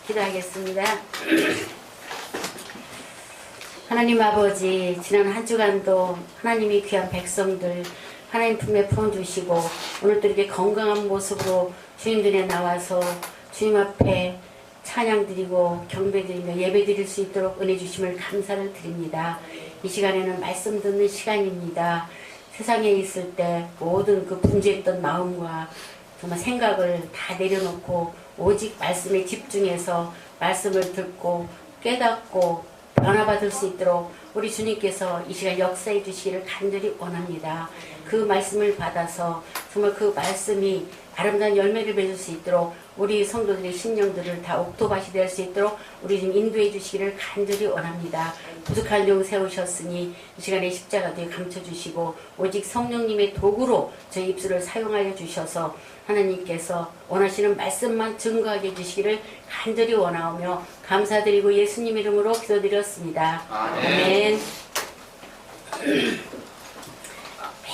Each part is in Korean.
기도하겠습니다. 하나님 아버지, 지난 한 주간도 하나님이 귀한 백성들 하나님 품에 품어주시고 오늘도 이렇게 건강한 모습으로 주님 눈에 나와서 주님 앞에 찬양드리고 경배드리며 예배드릴 수 있도록 은혜 주심을 감사를 드립니다. 이 시간에는 말씀 듣는 시간입니다. 세상에 있을 때 모든 그 분주했던 마음과 정말 생각을 다 내려놓고 오직 말씀에 집중해서 말씀을 듣고 깨닫고 변화받을 수 있도록 우리 주님께서 이 시간 역사해 주시기를 간절히 원합니다. 그 말씀을 받아서 정말 그 말씀이 아름다운 열매를 맺을 수 있도록 우리 성도들의 심령들을 다 옥토밭이 될 수 있도록 우리 좀 인도해 주시기를 간절히 원합니다. 부족한 종 세우셨으니 이 시간에 십자가 뒤에 감춰주시고 오직 성령님의 도구로 저희 입술을 사용하여 주셔서 하나님께서 원하시는 말씀만 증거하게 해주시기를 간절히 원하오며 감사드리고 예수님 이름으로 기도드렸습니다. 아멘.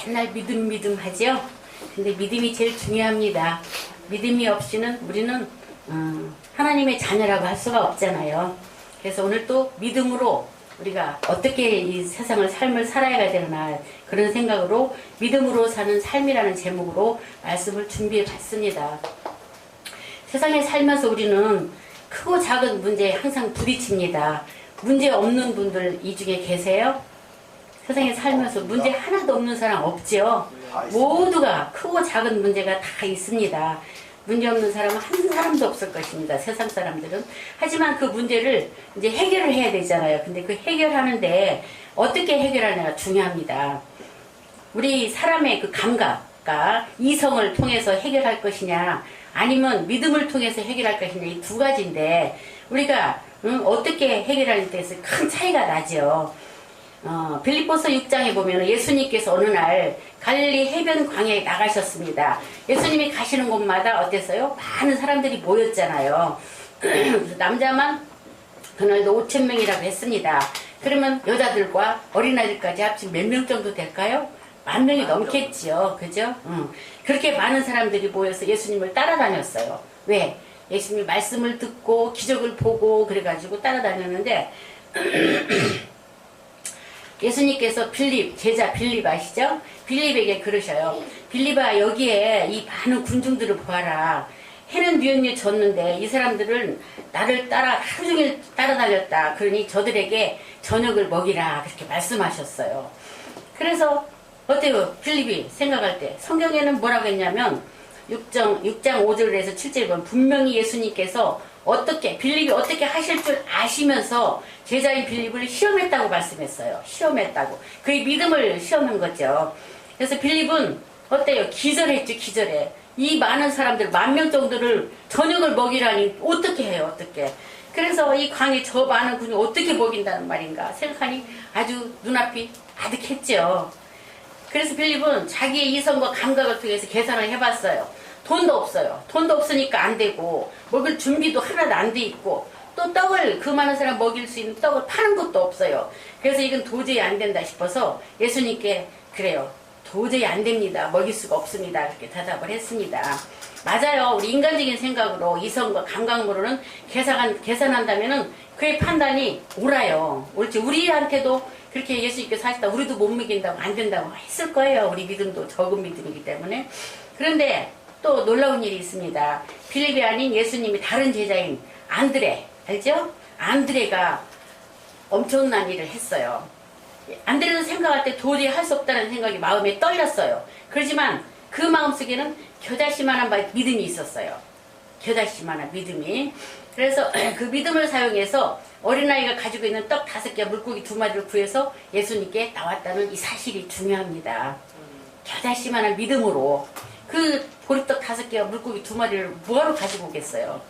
맨날 믿음 하죠? 근데 믿음이 제일 중요합니다. 믿음이 없이는 우리는 하나님의 자녀라고 할 수가 없잖아요. 그래서 오늘 또 믿음으로 우리가 어떻게 이 세상을 삶을 살아야 되나 그런 생각으로 믿음으로 사는 삶이라는 제목으로 말씀을 준비해 봤습니다. 세상에 살면서 우리는 크고 작은 문제에 항상 부딪힙니다. 문제 없는 분들 이 중에 계세요? 세상에 살면서 문제 하나도 없는 사람 없죠? 모두가 크고 작은 문제가 다 있습니다. 문제 없는 사람은 한 사람도 없을 것입니다. 세상 사람들은. 하지만 그 문제를 이제 해결을 해야 되잖아요. 근데 그 해결하는데 어떻게 해결하느냐가 중요합니다. 우리 사람의 그 감각과 이성을 통해서 해결할 것이냐 아니면 믿음을 통해서 해결할 것이냐 이 두 가지인데 우리가 어떻게 해결하는 데서 큰 차이가 나죠. 빌립보서 6장에 보면 예수님께서 어느 날 갈릴리 해변 광야에 나가셨습니다. 예수님이 가시는 곳마다 어땠어요? 많은 사람들이 모였잖아요. 남자만 그날도 5,000명이라고 했습니다. 그러면 여자들과 어린아이들까지 합치면 몇 명 정도 될까요? 10,000명이 넘겠지요. 그죠? 그렇게 많은 사람들이 모여서 예수님을 따라다녔어요. 왜? 예수님이 말씀을 듣고 기적을 보고 그래가지고 따라다녔는데 예수님께서 제자 빌립 아시죠? 빌립에게 그러셔요. 빌립아 여기에 이 많은 군중들을 보아라. 해는 뉘엿뉘엿 졌는데 이 사람들은 나를 따라 하루 종일 따라다녔다. 그러니 저들에게 저녁을 먹이라 그렇게 말씀하셨어요. 그래서 어때요? 빌립이 생각할 때 성경에는 뭐라고 했냐면 6장 5절에서 7절에 보면 분명히 예수님께서 빌립이 어떻게 하실 줄 아시면서 제자인 빌립을 시험했다고 말씀했어요. 시험했다고. 그의 믿음을 시험한 거죠. 그래서 빌립은 어때요? 기절했죠. 기절해. 이 많은 사람들 10,000명 정도를 저녁을 먹이라니 어떻게 해요? 어떻게. 그래서 이 광에 저 많은 군을 어떻게 먹인다는 말인가 생각하니 아주 눈앞이 아득했죠. 그래서 빌립은 자기의 이성과 감각을 통해서 계산을 해봤어요. 돈도 없어요. 돈도 없으니까 안 되고 먹을 준비도 하나도 안 돼 있고 또 떡을 그 많은 사람 먹일 수 있는 떡을 파는 것도 없어요. 그래서 이건 도저히 안 된다 싶어서 예수님께 그래요. 도저히 안 됩니다. 먹일 수가 없습니다. 그렇게 대답을 했습니다. 맞아요. 우리 인간적인 생각으로 이성과 감각으로는 계산한다면은 그의 판단이 옳아요. 옳지. 우리한테도 그렇게 예수님께서 하시다 우리도 못 먹인다고 안 된다고 했을 거예요. 우리 믿음도 적은 믿음이기 때문에. 그런데 또 놀라운 일이 있습니다. 빌립이 아닌 예수님이 다른 제자인 안드레 알죠? 안드레가 엄청난 일을 했어요. 안드레는 생각할 때 도저히 할 수 없다는 생각이 마음에 떨렸어요. 그렇지만 그 마음속에는 겨자씨만한 믿음이 있었어요. 겨자씨만한 믿음이. 그래서 그 믿음을 사용해서 어린아이가 가지고 있는 떡 5개 물고기 2마리를 구해서 예수님께 나왔다는 이 사실이 중요합니다. 겨자씨만한 믿음으로 그 보리떡 5개와 물고기 2마리를 뭐하러 가지고 오겠어요.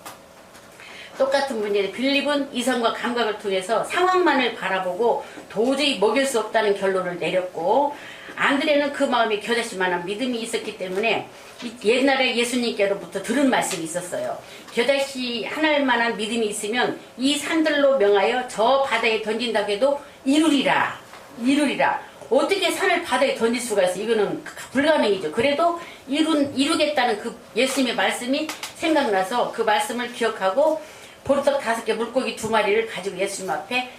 똑같은 문제인데 빌립은 이성과 감각을 통해서 상황만을 바라보고 도저히 먹일 수 없다는 결론을 내렸고 안드레는 그 마음에 겨자씨만한 믿음이 있었기 때문에 옛날에 예수님께로부터 들은 말씀이 있었어요. 겨자씨 하나만한 믿음이 있으면 이 산들로 명하여 저 바다에 던진다고 해도 이루리라. 어떻게 산을 바다에 던질 수가 있어? 이거는 불가능이죠. 그래도 이루겠다는 그 예수님의 말씀이 생각나서 그 말씀을 기억하고 보리떡 5개, 물고기 2마리를 가지고 예수님 앞에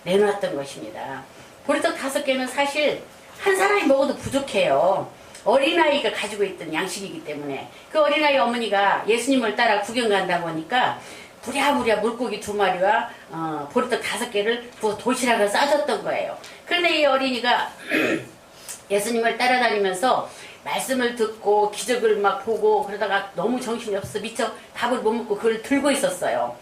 내놓았던 것입니다. 보리떡 5개는 사실 한 사람이 먹어도 부족해요. 어린아이가 가지고 있던 양식이기 때문에 그 어린아이 어머니가 예수님을 따라 구경 간다고 하니까 부랴부랴 물고기 2마리와 보리떡 5개를 도시락을 싸줬던 거예요. 그런데 이 어린이가 예수님을 따라다니면서 말씀을 듣고 기적을 막 보고 그러다가 너무 정신이 없어서 미처 밥을 못 먹고 그걸 들고 있었어요.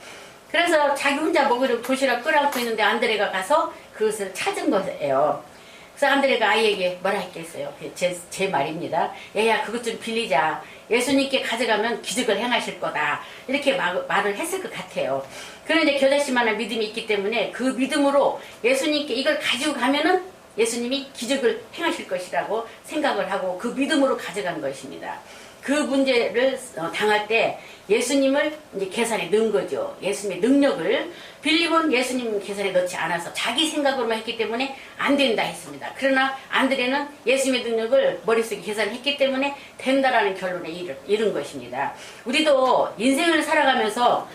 그래서 자기 혼자 먹으려고 도시락 끓여안고 있는데 안드레가 가서 그것을 찾은 거예요. 그래서 안드레가 아이에게 뭐라 했겠어요? 제 말입니다. 얘야 그것 좀 빌리자. 예수님께 가져가면 기적을 행하실 거다. 이렇게 말을 했을 것 같아요. 그런데 겨자씨만한 믿음이 있기 때문에 그 믿음으로 예수님께 이걸 가지고 가면은 예수님이 기적을 행하실 것이라고 생각을 하고 그 믿음으로 가져간 것입니다. 그 문제를 당할 때 예수님을 이제 계산에 넣은 거죠. 예수님의 능력을. 빌립은 예수님 계산에 넣지 않아서 자기 생각으로만 했기 때문에 안 된다 했습니다. 그러나 안드레는 예수님의 능력을 머릿속에 계산했기 때문에 된다라는 결론에 이른 것입니다. 우리도 인생을 살아가면서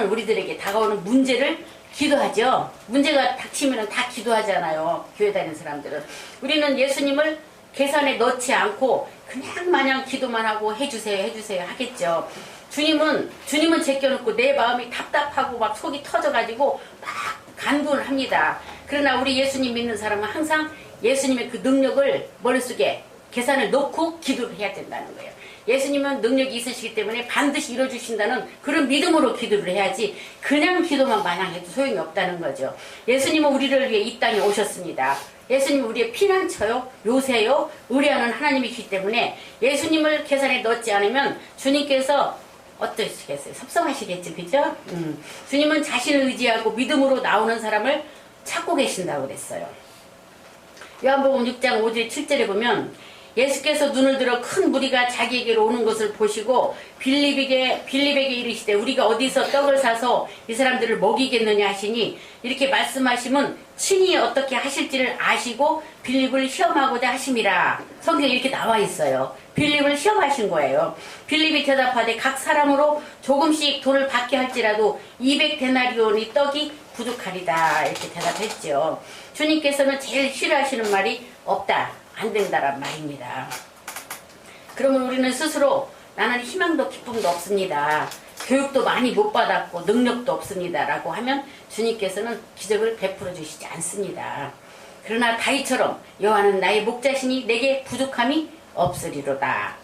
우리들에게 다가오는 문제를 기도하죠. 문제가 닥치면 다 기도하잖아요. 교회 다니는 사람들은. 우리는 예수님을 계산에 넣지 않고 그냥 마냥 기도만 하고 해주세요 하겠죠. 주님은 제껴놓고 내 마음이 답답하고 막 속이 터져가지고 막 간구를 합니다. 그러나 우리 예수님 믿는 사람은 항상 예수님의 그 능력을 머릿속에 계산을 넣고 기도를 해야 된다는 거예요. 예수님은 능력이 있으시기 때문에 반드시 이뤄주신다는 그런 믿음으로 기도를 해야지 그냥 기도만 마냥 해도 소용이 없다는 거죠. 예수님은 우리를 위해 이 땅에 오셨습니다. 예수님은 우리의 피난처요, 요새요, 의뢰하는 하나님이시기 때문에 예수님을 계산에 넣지 않으면 주님께서 어떠시겠어요? 섭섭하시겠죠, 그죠? 주님은 자신을 의지하고 믿음으로 나오는 사람을 찾고 계신다고 그랬어요. 요한복음 6장 5절 7절에 보면 예수께서 눈을 들어 큰 무리가 자기에게로 오는 것을 보시고 빌립에게 이르시되 우리가 어디서 떡을 사서 이 사람들을 먹이겠느냐 하시니 이렇게 말씀하시면 친히 어떻게 하실지를 아시고 빌립을 시험하고자 하심이라. 성경에 이렇게 나와 있어요. 빌립을 시험하신 거예요. 빌립이 대답하되 각 사람으로 조금씩 돈을 받게 할지라도 200데나리온이 떡이 부족하리다. 이렇게 대답했죠. 주님께서는 제일 싫어하시는 말이 없다. 안 된다란 말입니다. 그러면 우리는 스스로 나는 희망도 기쁨도 없습니다. 교육도 많이 못 받았고 능력도 없습니다. 라고 하면 주님께서는 기적을 베풀어 주시지 않습니다. 그러나 다윗처럼 여호와는 나의 목자시니 내게 부족함이 없으리로다.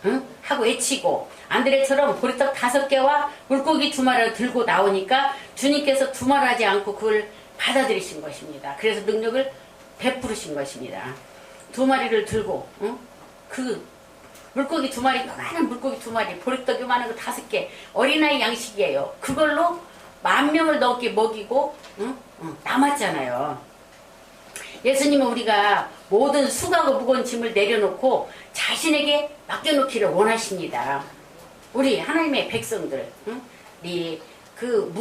하고 외치고 안드레처럼 보리떡 5개와 물고기 2마리를 들고 나오니까 주님께서 두말하지 않고 그걸 받아들이신 것입니다. 그래서 능력을 베푸르신 것입니다. 2마리를 들고 그 물고기 2마리, 요만한 물고기 2마리, 보리떡 요만한 거 5개, 어린아이 양식이에요. 그걸로 10,000명을 넘게 먹이고 남았잖아요. 예수님은 우리가 모든 수고하고 무거운 짐을 내려놓고 자신에게 맡겨놓기를 원하십니다. 우리 하나님의 백성들, 그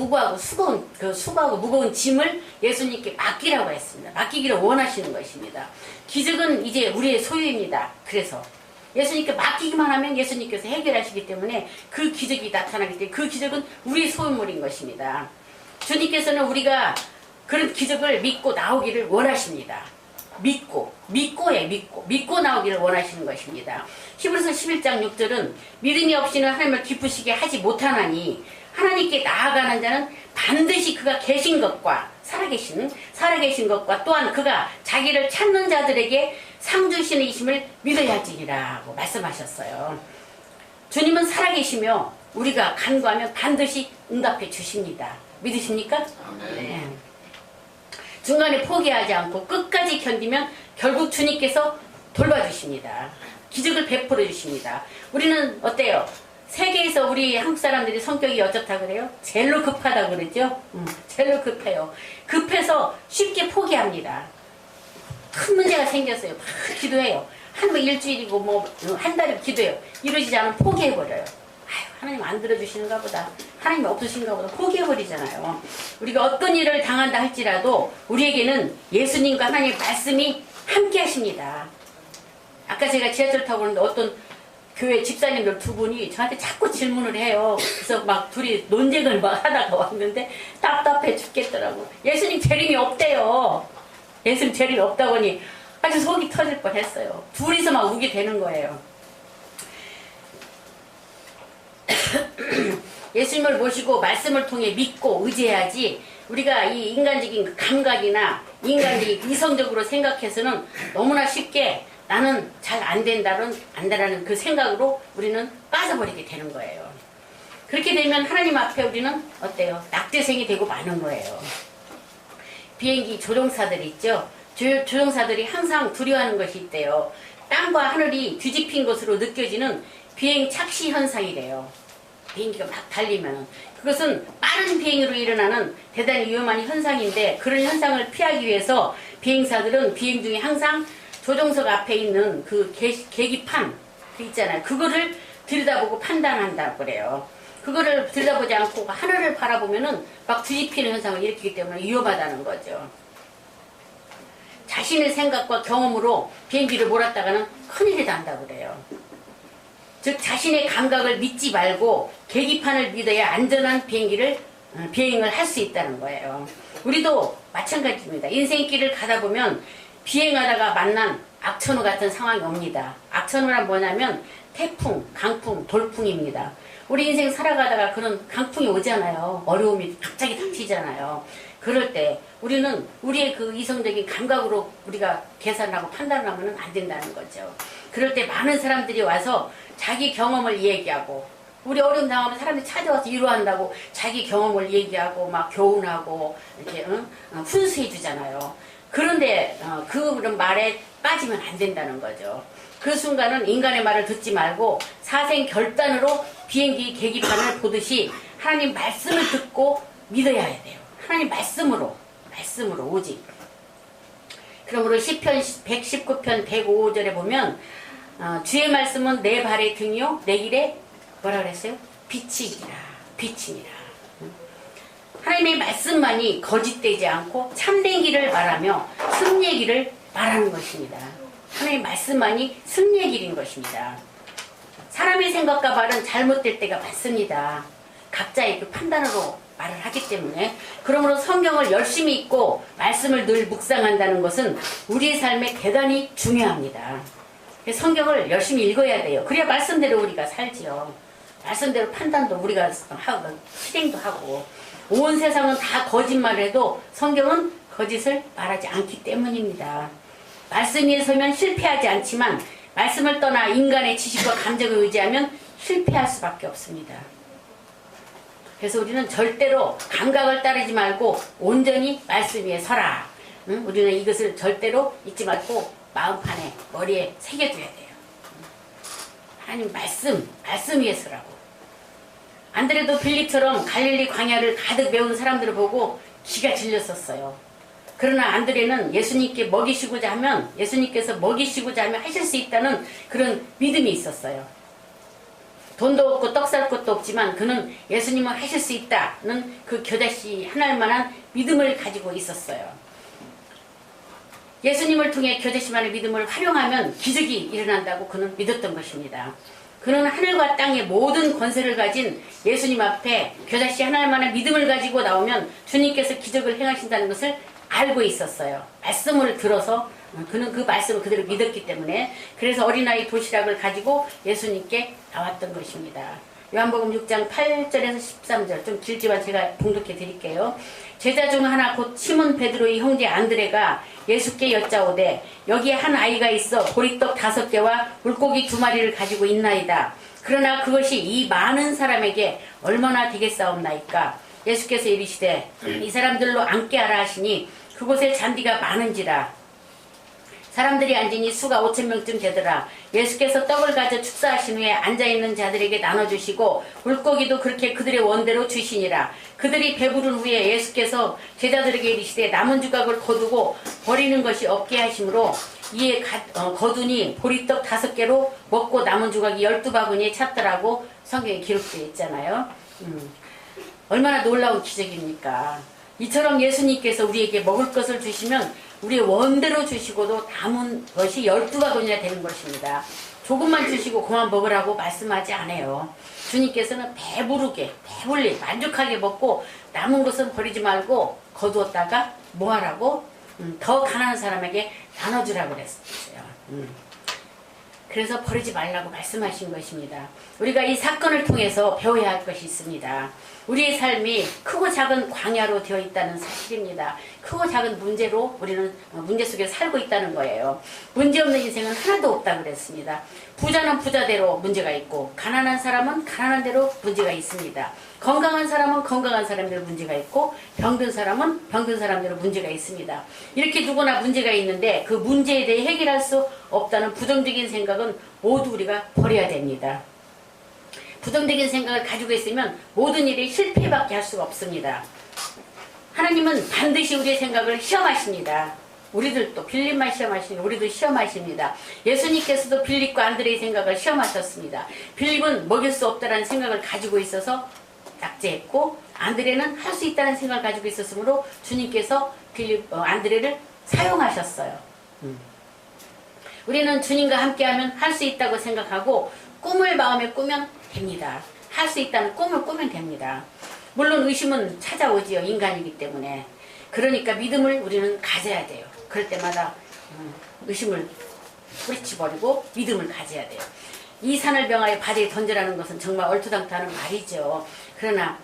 수고하고 무거운 짐을 예수님께 맡기라고 했습니다. 맡기기를 원하시는 것입니다. 기적은 이제 우리의 소유입니다. 그래서 예수님께 맡기기만 하면 예수님께서 해결하시기 때문에 그 기적이 나타나기 때문에 그 기적은 우리의 소유물인 것입니다. 주님께서는 우리가 그런 기적을 믿고 나오기를 원하십니다. 믿고 나오기를 원하시는 것입니다. 히브리서 11장 6절은 믿음이 없이는 하나님을 기쁘시게 하지 못하나니 하나님께 나아가는 자는 반드시 그가 계신 것과 살아계신 것과 또한 그가 자기를 찾는 자들에게 상 주시는 이심을 믿어야 할지니라고 말씀하셨어요. 주님은 살아계시며 우리가 간구하면 반드시 응답해 주십니다. 믿으십니까? 네. 중간에 포기하지 않고 끝까지 견디면 결국 주님께서 돌봐주십니다. 기적을 베풀어 주십니다. 우리는 어때요? 세계에서 우리 한국 사람들이 성격이 어떻다 그래요? 젤로 급하다 그러죠? 젤로 급해요. 급해서 쉽게 포기합니다. 큰 문제가 생겼어요. 막 기도해요. 한 일주일이고 한 달이고 기도해요. 이러지 않으면 포기해버려요. 아유, 하나님 안 들어주시는가 보다. 하나님 없으신가 보다. 포기해버리잖아요. 우리가 어떤 일을 당한다 할지라도 우리에게는 예수님과 하나님의 말씀이 함께 하십니다. 아까 제가 지하철 타고 오는데 어떤 교회 집사님들 두 분이 저한테 자꾸 질문을 해요. 그래서 막 둘이 논쟁을 막 하다가 왔는데 답답해 죽겠더라고. 예수님 재림이 없대요. 예수님 재림이 없다고 하니 아주 속이 터질 뻔했어요. 둘이서 막 우게 되는 거예요. 예수님을 모시고 말씀을 통해 믿고 의지해야지 우리가 이 인간적인 감각이나 인간이 이성적으로 생각해서는 너무나 쉽게 나는 잘 안 된다는 그 생각으로 우리는 빠져버리게 되는 거예요. 그렇게 되면 하나님 앞에 우리는 어때요? 낙제생이 되고 마는 거예요. 비행기 조종사들 있죠? 조종사들이 항상 두려워하는 것이 있대요. 땅과 하늘이 뒤집힌 것으로 느껴지는 비행 착시 현상이래요. 비행기가 막 달리면 그것은 빠른 비행으로 일어나는 대단히 위험한 현상인데 그런 현상을 피하기 위해서 비행사들은 비행 중에 항상 조종석 앞에 있는 그 계기판 그 있잖아요. 그거를 들여다보고 판단한다고 그래요. 그거를 들여다보지 않고 하늘을 바라보면은 막 뒤집히는 현상을 일으키기 때문에 위험하다는 거죠. 자신의 생각과 경험으로 비행기를 몰았다가는 큰일이 난다고 그래요. 즉 자신의 감각을 믿지 말고 계기판을 믿어야 안전한 비행을 할 수 있다는 거예요. 우리도 마찬가지입니다. 인생길을 가다 보면 비행하다가 만난 악천후 같은 상황이 옵니다. 악천후란 뭐냐면 태풍, 강풍, 돌풍입니다. 우리 인생 살아가다가 그런 강풍이 오잖아요. 어려움이 갑자기 닥치잖아요. 그럴 때 우리는 우리의 그 이성적인 감각으로 우리가 계산하고 판단을 하면 안 된다는 거죠. 그럴 때 많은 사람들이 와서 자기 경험을 얘기하고 우리 어려움 당하면 사람들이 찾아와서 위로한다고 자기 경험을 얘기하고 막 교훈하고 이렇게 훈수해 주잖아요. 그런데 그런 말에 빠지면 안 된다는 거죠. 그 순간은 인간의 말을 듣지 말고 사생 결단으로 비행기 계기판을 보듯이 하나님 말씀을 듣고 믿어야 돼요. 하나님 말씀으로 오직. 그러므로 시편 119편 105절에 보면 주의 말씀은 내 발의 등이요 내 길에 뭐라 그랬어요? 빛이니라. 하나님의 말씀만이 거짓되지 않고 참된 길을 말하며 승리의 길을 말하는 것입니다. 하나님의 말씀만이 승리의 길인 것입니다. 사람의 생각과 말은 잘못될 때가 많습니다. 각자의 그 판단으로 말을 하기 때문에 그러므로 성경을 열심히 읽고 말씀을 늘 묵상한다는 것은 우리의 삶에 대단히 중요합니다. 성경을 열심히 읽어야 돼요. 그래야 말씀대로 우리가 살지요. 말씀대로 판단도 우리가 하고 실행도 하고 온 세상은 다 거짓말을 해도 성경은 거짓을 말하지 않기 때문입니다. 말씀 위에 서면 실패하지 않지만 말씀을 떠나 인간의 지식과 감정을 의지하면 실패할 수밖에 없습니다. 그래서 우리는 절대로 감각을 따르지 말고 온전히 말씀 위에 서라. 응? 우리는 이것을 절대로 잊지 말고 마음판에 머리에 새겨둬야 돼요. 하나님 말씀 위에 서라고. 안드레도 빌립처럼 갈릴리 광야를 가득 메운 사람들을 보고 기가 질렸었어요. 그러나 안드레는 예수님께서 먹이시고자 하면 하실 수 있다는 그런 믿음이 있었어요. 돈도 없고 떡 살 것도 없지만 그는 예수님은 하실 수 있다는 그 겨자씨 하나일 만한 믿음을 가지고 있었어요. 예수님을 통해 겨자씨만의 믿음을 활용하면 기적이 일어난다고 그는 믿었던 것입니다. 그는 하늘과 땅의 모든 권세를 가진 예수님 앞에 겨자씨 하나만의 믿음을 가지고 나오면 주님께서 기적을 행하신다는 것을 알고 있었어요. 말씀을 들어서 그는 그 말씀을 그대로 믿었기 때문에 그래서 어린아이 도시락을 가지고 예수님께 나왔던 것입니다. 요한복음 6장 8절에서 13절 좀 길지만 제가 봉독해 드릴게요. 제자 중 하나 곧 시몬 베드로의 형제 안드레가 예수께 여짜오되 여기에 한 아이가 있어 보리떡 5개와 물고기 2마리를 가지고 있나이다. 그러나 그것이 이 많은 사람에게 얼마나 되겠사옵나이까. 예수께서 이르시되 이 사람들로 앉게 하라 하시니 그곳에 잔디가 많은지라. 사람들이 앉으니 수가 5,000명쯤 되더라. 예수께서 떡을 가져 축사하신 후에 앉아있는 자들에게 나눠주시고 물고기도 그렇게 그들의 원대로 주시니라. 그들이 배부른 후에 예수께서 제자들에게 이르시되 남은 조각을 거두고 버리는 것이 없게 하심으로 이에 거두니 보리떡 5개로 먹고 남은 조각이 12바구니에 찼더라고 성경에 기록되어 있잖아요. 얼마나 놀라운 기적입니까? 이처럼 예수님께서 우리에게 먹을 것을 주시면 우리의 원대로 주시고도 남은 것이 12바구니나 되는 것입니다. 조금만 주시고 그만 먹으라고 말씀하지 않아요. 주님께서는 배부르게, 배불리, 만족하게 먹고 남은 것은 버리지 말고 거두었다가 뭐하라고? 더 가난한 사람에게 나눠주라고 그랬어요. 그래서 버리지 말라고 말씀하신 것입니다. 우리가 이 사건을 통해서 배워야 할 것이 있습니다. 우리의 삶이 크고 작은 광야로 되어 있다는 사실입니다. 크고 작은 문제로 우리는 문제 속에 살고 있다는 거예요. 문제없는 인생은 하나도 없다고 그랬습니다. 부자는 부자대로 문제가 있고 가난한 사람은 가난한 대로 문제가 있습니다. 건강한 사람은 건강한 사람대로 문제가 있고 병든 사람은 병든 사람대로 문제가 있습니다. 이렇게 누구나 문제가 있는데 그 문제에 대해 해결할 수 없다는 부정적인 생각은 모두 우리가 버려야 됩니다. 부정적인 생각을 가지고 있으면 모든 일이 실패밖에 할 수가 없습니다. 하나님은 반드시 우리의 생각을 시험하십니다. 우리들도 빌립만 시험하시니 우리도 시험하십니다. 예수님께서도 빌립과 안드레의 생각을 시험하셨습니다. 빌립은 먹일 수 없다는 생각을 가지고 있어서 낙제했고 안드레는 할 수 있다는 생각을 가지고 있었으므로 주님께서 안드레를 사용하셨어요. 우리는 주님과 함께하면 할 수 있다고 생각하고 꿈을 마음에 꾸면 됩니다. 할 수 있다는 꿈을 꾸면 됩니다. 물론 의심은 찾아오지요. 인간이기 때문에. 그러니까 믿음을 우리는 가져야 돼요. 그럴 때마다 의심을 뿌리치버리고 믿음을 가져야 돼요. 이 산을 명하여 바다에 던져라는 것은 정말 얼토당토하는 말이죠. 그러나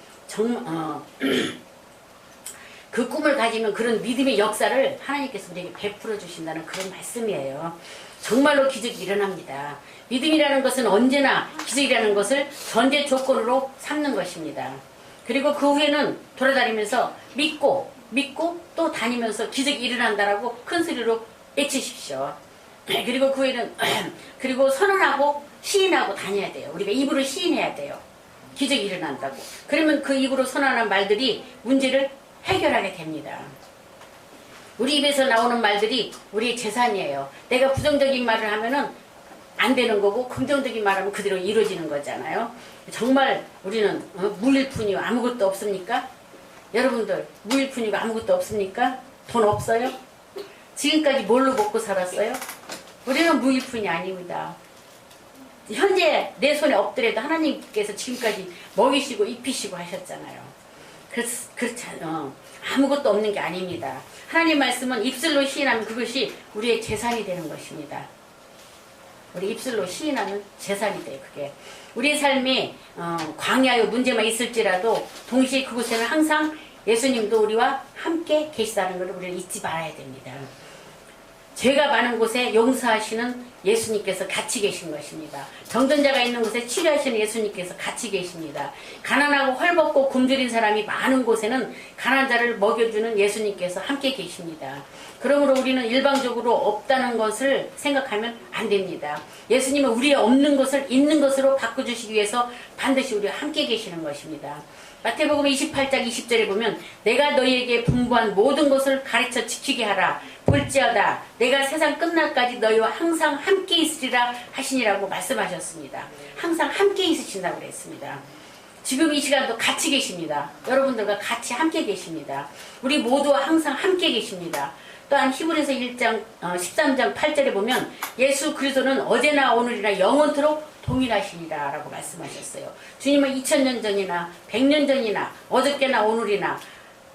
그 꿈을 가지면 그런 믿음의 역사를 하나님께서 우리에게 베풀어 주신다는 그런 말씀이에요. 정말로 기적이 일어납니다. 믿음이라는 것은 언제나 기적이라는 것을 전제 조건으로 삼는 것입니다. 그리고 그 후에는 돌아다니면서 믿고 또 다니면서 기적이 일어난다라고 큰 소리로 외치십시오. 그리고 그 후에는 그리고 선언하고 시인하고 다녀야 돼요. 우리가 입으로 시인해야 돼요. 기적이 일어난다고. 그러면 그 입으로 선언한 말들이 문제를 해결하게 됩니다. 우리 입에서 나오는 말들이 우리의 재산이에요. 내가 부정적인 말을 하면은 안 되는 거고 긍정적인 말하면 그대로 이루어지는 거잖아요. 정말 우리는 무일푼이요 아무것도 없습니까? 여러분들 무일푼이고 아무것도 없습니까? 돈 없어요? 지금까지 뭘로 먹고 살았어요? 우리는 무일푼이 아닙니다. 현재 내 손에 없더라도 하나님께서 지금까지 먹이시고 입히시고 하셨잖아요. 그렇잖아요. 아무것도 없는 게 아닙니다. 하나님 말씀은 입술로 시인하면 그것이 우리의 재산이 되는 것입니다. 우리 입술로 시인하면 재산이 돼요. 그게 우리의 삶이 광야의 문제만 있을지라도 동시에 그곳에는 항상 예수님도 우리와 함께 계시다는 것을 우리는 잊지 말아야 됩니다. 죄가 많은 곳에 용서하시는 예수님께서 같이 계신 것입니다. 정전자가 있는 곳에 치료하시는 예수님께서 같이 계십니다. 가난하고 헐벗고 굶주린 사람이 많은 곳에는 가난한 자를 먹여주는 예수님께서 함께 계십니다. 그러므로 우리는 일방적으로 없다는 것을 생각하면 안 됩니다. 예수님은 우리의 없는 것을 있는 것으로 바꿔주시기 위해서 반드시 우리와 함께 계시는 것입니다. 마태복음 28장 20절에 보면 내가 너희에게 분부한 모든 것을 가르쳐 지키게 하라. 볼지어다 내가 세상 끝날까지 너희와 항상 함께 있으리라 하시니라고 말씀하셨습니다. 항상 함께 있으신다고 그랬습니다. 지금 이 시간도 같이 계십니다. 여러분들과 같이 함께 계십니다. 우리 모두와 항상 함께 계십니다. 또한 히브리서 1장 13장 8절에 보면 예수 그리스도는 어제나 오늘이나 영원토록 동일하시니라 라고 말씀하셨어요. 주님은 2000년 전이나 100년 전이나 어저께나 오늘이나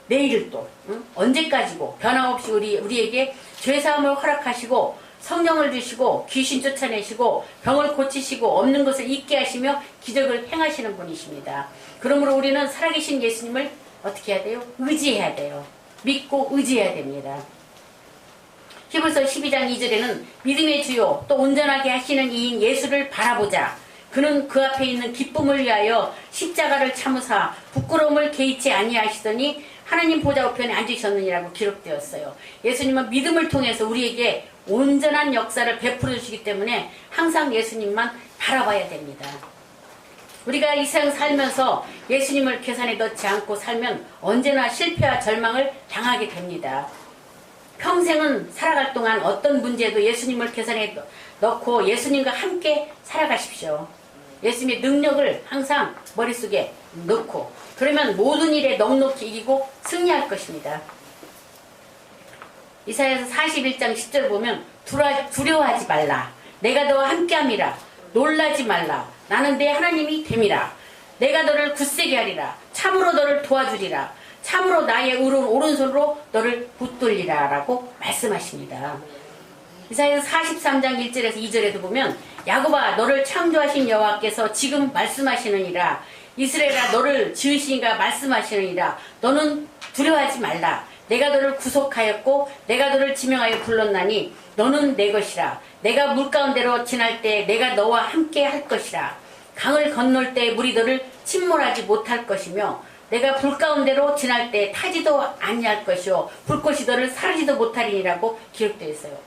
내일을 또 언제까지고 변함없이 우리에게 죄사함을 허락하시고 성령을 주시고 귀신 쫓아내시고 병을 고치시고 없는 것을 잊게 하시며 기적을 행하시는 분이십니다. 그러므로 우리는 살아계신 예수님을 어떻게 해야 돼요? 의지해야 돼요. 믿고 의지해야 됩니다. 히브리서 12장 2절에는 믿음의 주요 또 온전하게 하시는 이인 예수를 바라보자. 그는 그 앞에 있는 기쁨을 위하여 십자가를 참으사 부끄러움을 개의치 아니하시더니 하나님 보좌 우편에 앉으셨느니라고 기록되었어요. 예수님은 믿음을 통해서 우리에게 온전한 역사를 베풀어 주시기 때문에 항상 예수님만 바라봐야 됩니다. 우리가 이 세상 살면서 예수님을 계산에 넣지 않고 살면 언제나 실패와 절망을 당하게 됩니다. 평생은 살아갈 동안 어떤 문제도 예수님을 계산에 넣고 예수님과 함께 살아가십시오. 예수님의 능력을 항상 머릿속에 넣고 그러면 모든 일에 넉넉히 이기고 승리할 것입니다. 이사야서 41장 10절 보면 두려워하지 말라. 내가 너와 함께함이라. 놀라지 말라. 나는 내 하나님이 됨이라. 내가 너를 굳세게 하리라. 참으로 너를 도와주리라. 참으로 나의 오른손으로 너를 붙들리라 라고 말씀하십니다. 이사야서 43장 1절에서 2절에도 보면 야곱아 너를 창조하신 여호와께서 지금 말씀하시느니라. 이스라엘아 너를 지으시니가 말씀하시느니라. 너는 두려워하지 말라. 내가 너를 구속하였고 내가 너를 지명하여 불렀나니 너는 내 것이라. 내가 물 가운데로 지날 때 내가 너와 함께 할 것이라. 강을 건널 때 물이 너를 침몰하지 못할 것이며 내가 불 가운데로 지날 때 타지도 아니할 것이요 불꽃이 너를 사르지도 못하리니라고 기록되어 있어요.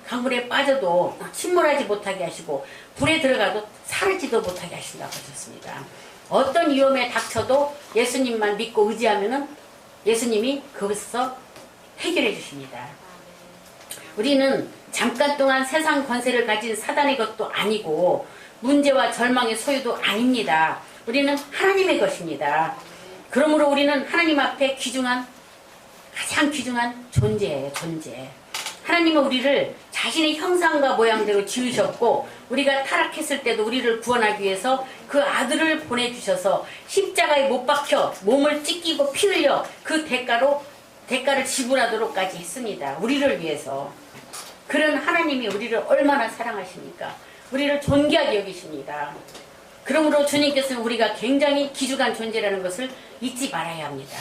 강물에 빠져도 침몰하지 못하게 하시고 불에 들어가도 사르지도 못하게 하신다고 하셨습니다. 어떤 위험에 닥쳐도 예수님만 믿고 의지하면은 예수님이 거기서 해결해 주십니다. 우리는 잠깐 동안 세상 권세를 가진 사단의 것도 아니고 문제와 절망의 소유도 아닙니다. 우리는 하나님의 것입니다. 그러므로 우리는 하나님 앞에 가장 귀중한 존재예요. 존재. 하나님은 우리를 자신의 형상과 모양대로 지으셨고 우리가 타락했을 때도 우리를 구원하기 위해서 그 아들을 보내주셔서 십자가에 못 박혀 몸을 찢기고 피 흘려 그 대가를 지불하도록까지 했습니다. 우리를 위해서. 그런 하나님이 우리를 얼마나 사랑하십니까? 우리를 존귀하게 여기십니다. 그러므로 주님께서는 우리가 굉장히 귀중한 존재라는 것을 잊지 말아야 합니다.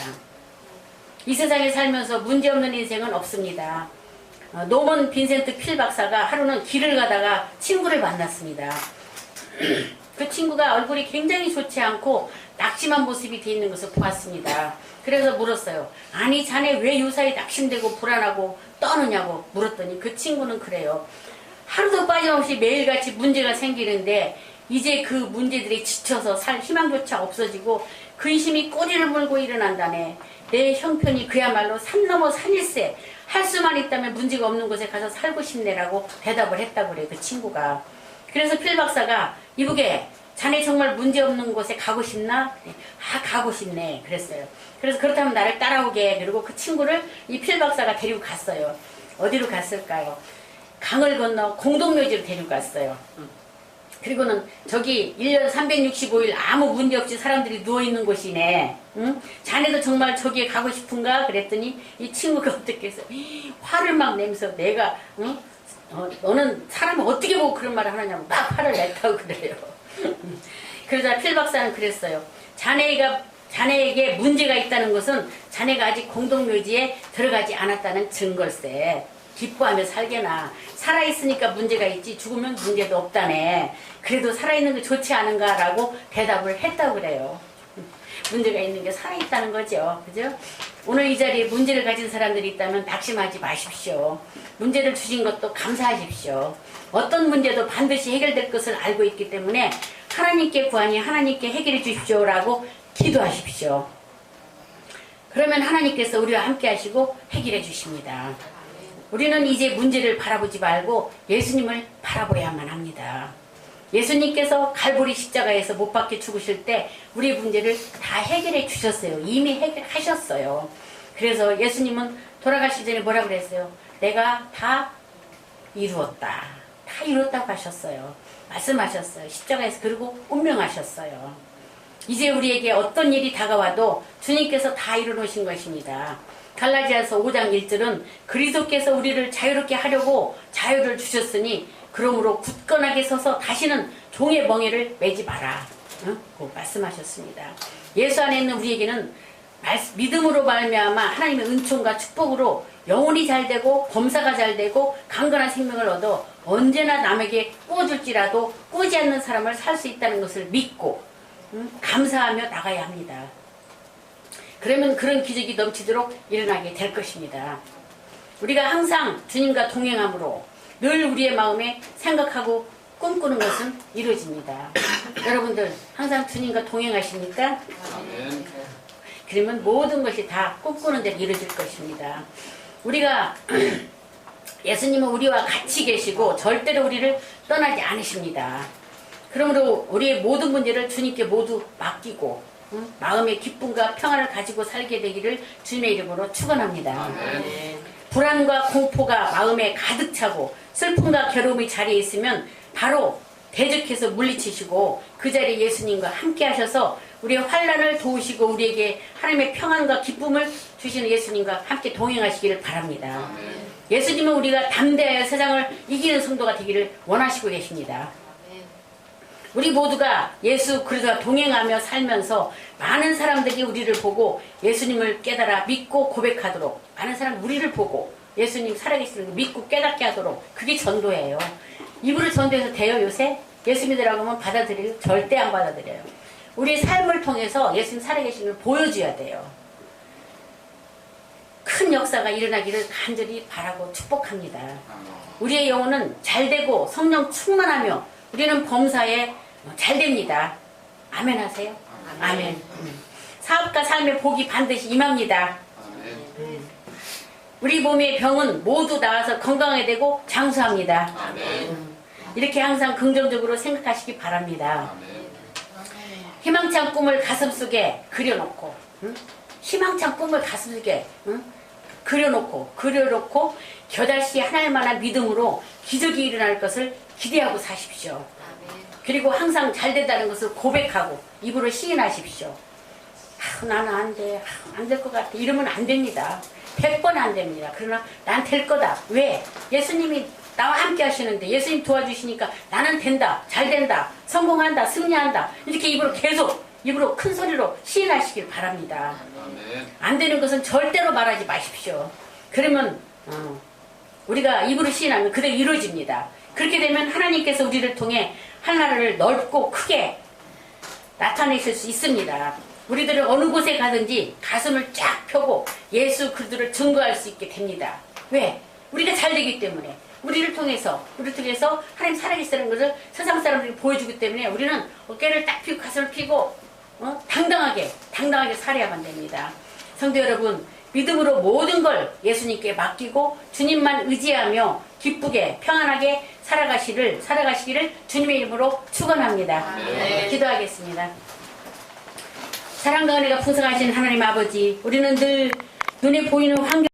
이 세상에 살면서 문제없는 인생은 없습니다. 노먼 빈센트 필 박사가 하루는 길을 가다가 친구를 만났습니다. 그 친구가 얼굴이 굉장히 좋지 않고 낙심한 모습이 돼 있는 것을 보았습니다. 그래서 물었어요. 아니 자네 왜 요사이 낙심되고 불안하고 떠느냐고 물었더니 그 친구는 그래요. 하루도 빠짐없이 매일같이 문제가 생기는데 이제 그 문제들이 지쳐서 살 희망조차 없어지고 근심이 꼬리를 물고 일어난다네. 내 형편이 그야말로 산 넘어 산일세. 할 수만 있다면 문제가 없는 곳에 가서 살고 싶네라고 대답을 했다고 그래요. 그 친구가. 그래서 필 박사가 이보게 자네 정말 문제없는 곳에 가고 싶나? 아 가고 싶네 그랬어요. 그래서 그렇다면 나를 따라오게. 그리고 그 친구를 이 필 박사가 데리고 갔어요. 어디로 갔을까요? 강을 건너 공동묘지로 데리고 갔어요. 그리고는 저기 1년 365일 아무 문제 없이 사람들이 누워있는 곳이네. 응? 자네도 정말 저기에 가고 싶은가? 그랬더니 이 친구가 어떻게 해서 화를 막 내면서 내가 응? 너는 사람을 어떻게 보고 그런 말을 하느냐고 막 화를 냈다고 그래요. 그러자 필 박사는 그랬어요. 자네에게 문제가 있다는 것은 자네가 아직 공동묘지에 들어가지 않았다는 증거일세. 기뻐하며 살게나. 살아있으니까 문제가 있지 죽으면 문제도 없다네. 그래도 살아있는 게 좋지 않은가 라고 대답을 했다고 그래요. 문제가 있는 게 살아있다는 거죠. 그죠? 오늘 이 자리에 문제를 가진 사람들이 있다면 낙심하지 마십시오. 문제를 주신 것도 감사하십시오. 어떤 문제도 반드시 해결될 것을 알고 있기 때문에 하나님께 구하니 하나님께 해결해 주십시오 라고 기도하십시오. 그러면 하나님께서 우리와 함께 하시고 해결해 주십니다. 우리는 이제 문제를 바라보지 말고 예수님을 바라보야만 합니다. 예수님께서 갈보리 십자가에서 못 박혀 죽으실 때 우리 문제를 다 해결해 주셨어요. 이미 해결하셨어요. 그래서 예수님은 돌아가시기 전에 뭐라고 그랬어요? 내가 다 이루었다. 다 이뤘다고 하셨어요. 말씀하셨어요. 십자가에서. 그리고 운명하셨어요. 이제 우리에게 어떤 일이 다가와도 주님께서 다 이루어놓으신 것입니다. 갈라디아서 5장 1절은 그리스도께서 우리를 자유롭게 하려고 자유를 주셨으니 그러므로 굳건하게 서서 다시는 종의 멍에를 매지 마라. 말씀하셨습니다. 예수 안에 있는 우리에게는 믿음으로 말미암아 하나님의 은총과 축복으로 영혼이 잘되고 범사가 잘되고 강건한 생명을 얻어 언제나 남에게 꾸어줄지라도 꾸지 않는 사람을 살 수 있다는 것을 믿고 감사하며 나가야 합니다. 그러면 그런 기적이 넘치도록 일어나게 될 것입니다. 우리가 항상 주님과 동행함으로 늘 우리의 마음에 생각하고 꿈꾸는 것은 이루어집니다. 여러분들 항상 주님과 동행하십니까? 그러면 모든 것이 다 꿈꾸는 대로 이루어질 것입니다. 우리가 예수님은 우리와 같이 계시고 절대로 우리를 떠나지 않으십니다. 그러므로 우리의 모든 문제를 주님께 모두 맡기고 마음의 기쁨과 평안을 가지고 살게 되기를 주님의 이름으로 축원합니다. 불안과 공포가 마음에 가득 차고 슬픔과 괴로움이 자리에 있으면 바로 대적해서 물리치시고 그 자리에 예수님과 함께 하셔서 우리의 환난을 도우시고 우리에게 하나님의 평안과 기쁨을 주시는 예수님과 함께 동행하시기를 바랍니다. 예수님은 우리가 담대하여 세상을 이기는 성도가 되기를 원하시고 계십니다. 우리 모두가 예수 그리스도와 동행하며 살면서 많은 사람들이 우리를 보고 예수님을 깨달아 믿고 고백하도록, 많은 사람 우리를 보고 예수님 살아계시는 걸 믿고 깨닫게 하도록, 그게 전도예요. 입으로 전도해서 돼요 요새? 예수 믿으라고 하면 받아들여요? 절대 안 받아들여요. 우리의 삶을 통해서 예수님 살아계시는 걸 보여줘야 돼요. 큰 역사가 일어나기를 간절히 바라고 축복합니다. 우리의 영혼은 잘되고 성령 충만하며 우리는 범사에 잘됩니다. 아멘 하세요? 아멘. 사업과 삶의 복이 반드시 임합니다. 우리 몸의 병은 모두 나와서 건강하게 되고 장수합니다. 이렇게 항상 긍정적으로 생각하시기 바랍니다. 희망찬 꿈을 가슴속에 그려놓고, 희망찬 꿈을 가슴속에 그려놓고 겨달씨 하나님만한 믿음으로 기적이 일어날 것을 기대하고 사십시오. 그리고 항상 잘 된다는 것을 고백하고 입으로 시인하십시오. 나는 안 돼. 안 될 것 같아. 이러면 안 됩니다. 100번 안 됩니다. 그러나 난 될 거다. 왜? 예수님이 나와 함께 하시는데 예수님 도와주시니까 나는 된다. 잘 된다. 성공한다. 승리한다. 이렇게 입으로 큰 소리로 시인하시길 바랍니다. 안 되는 것은 절대로 말하지 마십시오. 그러면 우리가 입으로 시인하면 그대로 이루어집니다. 그렇게 되면 하나님께서 우리를 통해 하나를 넓고 크게 나타내실 수 있습니다. 우리들은 어느 곳에 가든지 가슴을 쫙 펴고 예수 그리스도를 증거할 수 있게 됩니다. 왜? 우리가 잘 되기 때문에. 우리를 통해서 하나님 살아계시다는 것을 세상 사람들이 보여주기 때문에 우리는 어깨를 딱 펴고 가슴을 펴고 당당하게 살아야만 됩니다. 성도 여러분, 믿음으로 모든 걸 예수님께 맡기고 주님만 의지하며 기쁘게 평안하게 살아가시기를 주님의 이름으로 축원합니다. 기도하겠습니다. 사랑과 은혜가 풍성하신 하나님 아버지, 우리는 늘 눈에 보이는 환경